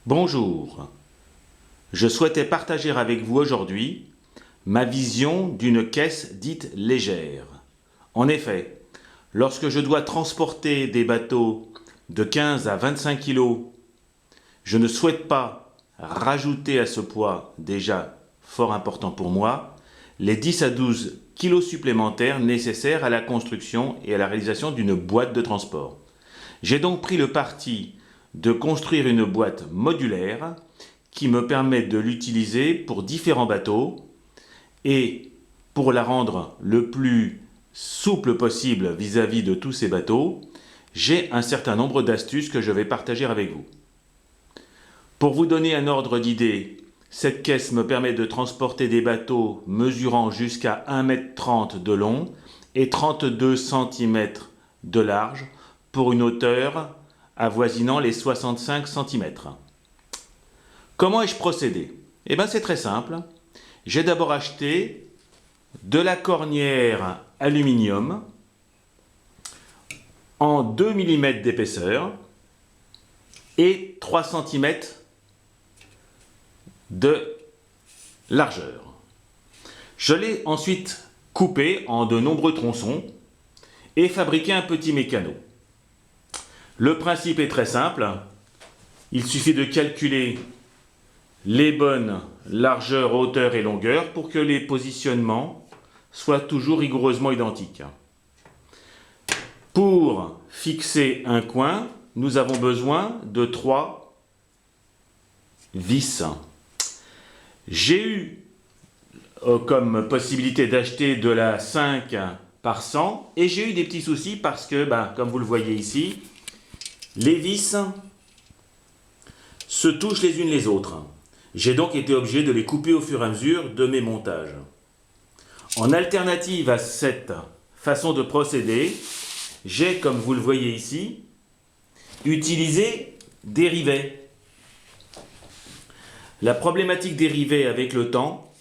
Bonjour, je souhaitais partager avec vous aujourd'hui ma vision d'une caisse dite légère. En effet, lorsque je dois transporter des bateaux de 15 à 25 kg, je ne souhaite pas rajouter à ce poids déjà fort important pour moi les 10 à 12 kg supplémentaires nécessaires à la construction et à la réalisation d'une boîte de transport. J'ai donc pris le parti de construire une boîte modulaire qui me permet de l'utiliser pour différents bateaux et pour la rendre le plus souple possible vis-à-vis de tous ces bateaux, j'ai un certain nombre d'astuces que je vais partager avec vous. Pour vous donner un ordre d'idée, cette caisse me permet de transporter des bateaux mesurant jusqu'à 1,30 m de long et 32 cm de large pour une hauteur avoisinant les 65 cm. Comment ai-je procédé? Eh bien c'est très simple. J'ai d'abord acheté de la cornière aluminium en 2 mm d'épaisseur et 3 cm de largeur. Je l'ai ensuite coupé en de nombreux tronçons et fabriqué un petit mécano. Le principe est très simple, il suffit de calculer les bonnes largeurs, hauteurs et longueurs pour que les positionnements soient toujours rigoureusement identiques. Pour fixer un coin, nous avons besoin de 3 vis. J'ai eu comme possibilité d'acheter de la 5 par 100 et j'ai eu des petits soucis parce que, comme vous le voyez ici, les vis se touchent les unes les autres. J'ai donc été obligé de les couper au fur et à mesure de mes montages. En alternative à cette façon de procéder, j'ai, comme vous le voyez ici, utilisé des rivets. La problématique des rivets avec le temps,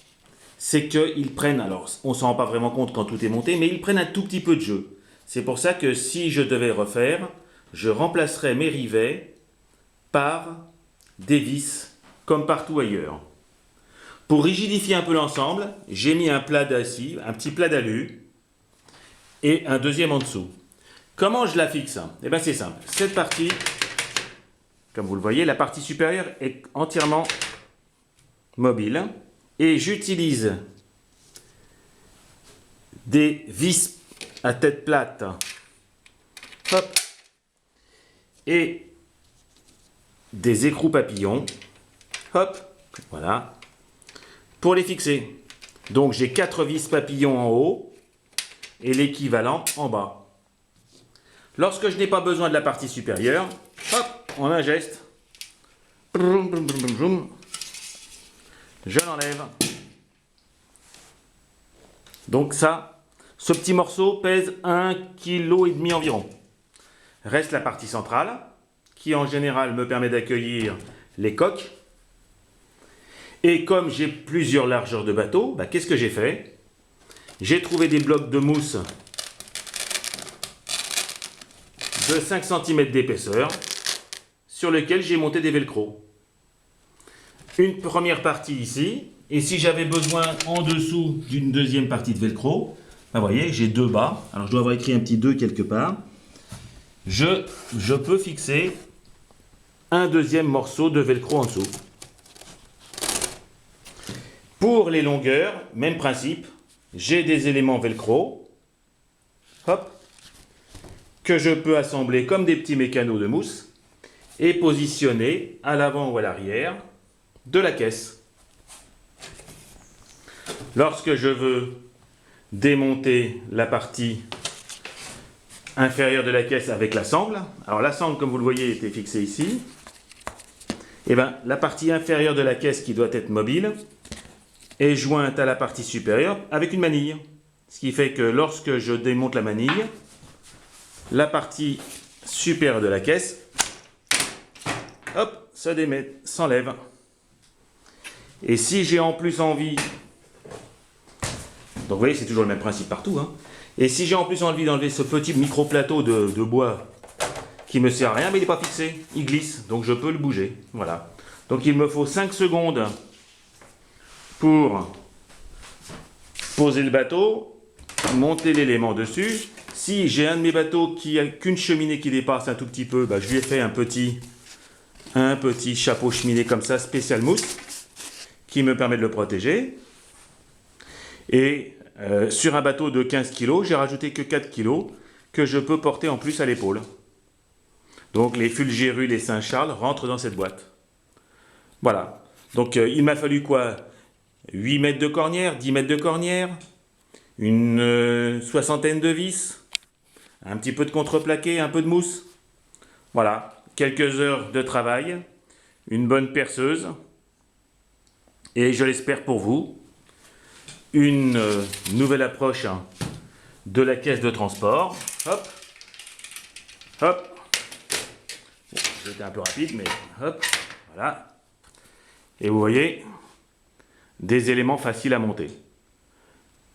c'est qu'ils prennent, alors on ne s'en rend pas vraiment compte quand tout est monté, mais ils prennent un tout petit peu de jeu. C'est pour ça que si je devais refaire, je remplacerai mes rivets par des vis comme partout ailleurs. Pour rigidifier un peu l'ensemble, j'ai mis un plat d'acier, un petit plat d'alu et un deuxième en dessous. Comment je la fixe? Eh bien c'est simple. Cette partie, comme vous le voyez, la partie supérieure est entièrement mobile et j'utilise des vis à tête plate. Hop. Et des écrous papillons, hop, voilà, pour les fixer. Donc j'ai 4 vis papillons en haut et l'équivalent en bas. Lorsque je n'ai pas besoin de la partie supérieure, hop, en un geste, je l'enlève. Donc ça, ce petit morceau pèse 1,5 kg environ. Reste la partie centrale, qui en général me permet d'accueillir les coques. Et comme j'ai plusieurs largeurs de bateau, qu'est-ce que j'ai fait? J'ai trouvé des blocs de mousse de 5 cm d'épaisseur, sur lesquels j'ai monté des velcro. Une première partie ici, et si j'avais besoin en dessous d'une deuxième partie de velcro, vous voyez, j'ai 2 bas. Alors je dois avoir écrit un petit 2 quelque part. Je peux fixer un deuxième morceau de velcro en dessous. Pour les longueurs, même principe, j'ai des éléments velcro, hop, que je peux assembler comme des petits mécanos de mousse et positionner à l'avant ou à l'arrière de la caisse. Lorsque je veux démonter la partie inférieure de la caisse avec la sangle. Alors la sangle, comme vous le voyez, était fixée ici. Et la partie inférieure de la caisse qui doit être mobile est jointe à la partie supérieure avec une manille. Ce qui fait que lorsque je démonte la manille, la partie supérieure de la caisse, hop, se démet, s'enlève. Et si j'ai en plus envie, donc vous voyez, c'est toujours le même principe partout, hein. Et si j'ai en plus envie d'enlever ce petit micro-plateau de bois qui me sert à rien, mais il n'est pas fixé, il glisse, donc je peux le bouger. Voilà. Donc il me faut 5 secondes pour poser le bateau, monter l'élément dessus. Si j'ai un de mes bateaux qui a qu'une cheminée qui dépasse un tout petit peu, je lui ai fait un petit chapeau cheminée comme ça, spécial mousse, qui me permet de le protéger. Et sur un bateau de 15 kg, j'ai rajouté que 4 kg que je peux porter en plus à l'épaule. Donc les Fulgérules et Saint-Charles rentrent dans cette boîte. Voilà. Donc il m'a fallu quoi? 8 mètres de cornière, 10 mètres de cornière, une soixantaine de vis, un petit peu de contreplaqué, un peu de mousse. Voilà. Quelques heures de travail, une bonne perceuse, et je l'espère pour vous, une nouvelle approche de la caisse de transport. Hop, hop. Bon, j'étais un peu rapide, mais hop, voilà. Et vous voyez, des éléments faciles à monter.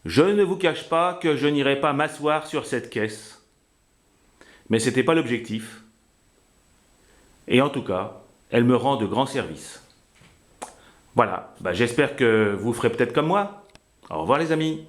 Je ne vous cache pas que je n'irai pas m'asseoir sur cette caisse, mais ce n'était pas l'objectif. Et en tout cas, elle me rend de grands services. Voilà, j'espère que vous ferez peut-être comme moi. Au revoir les amis.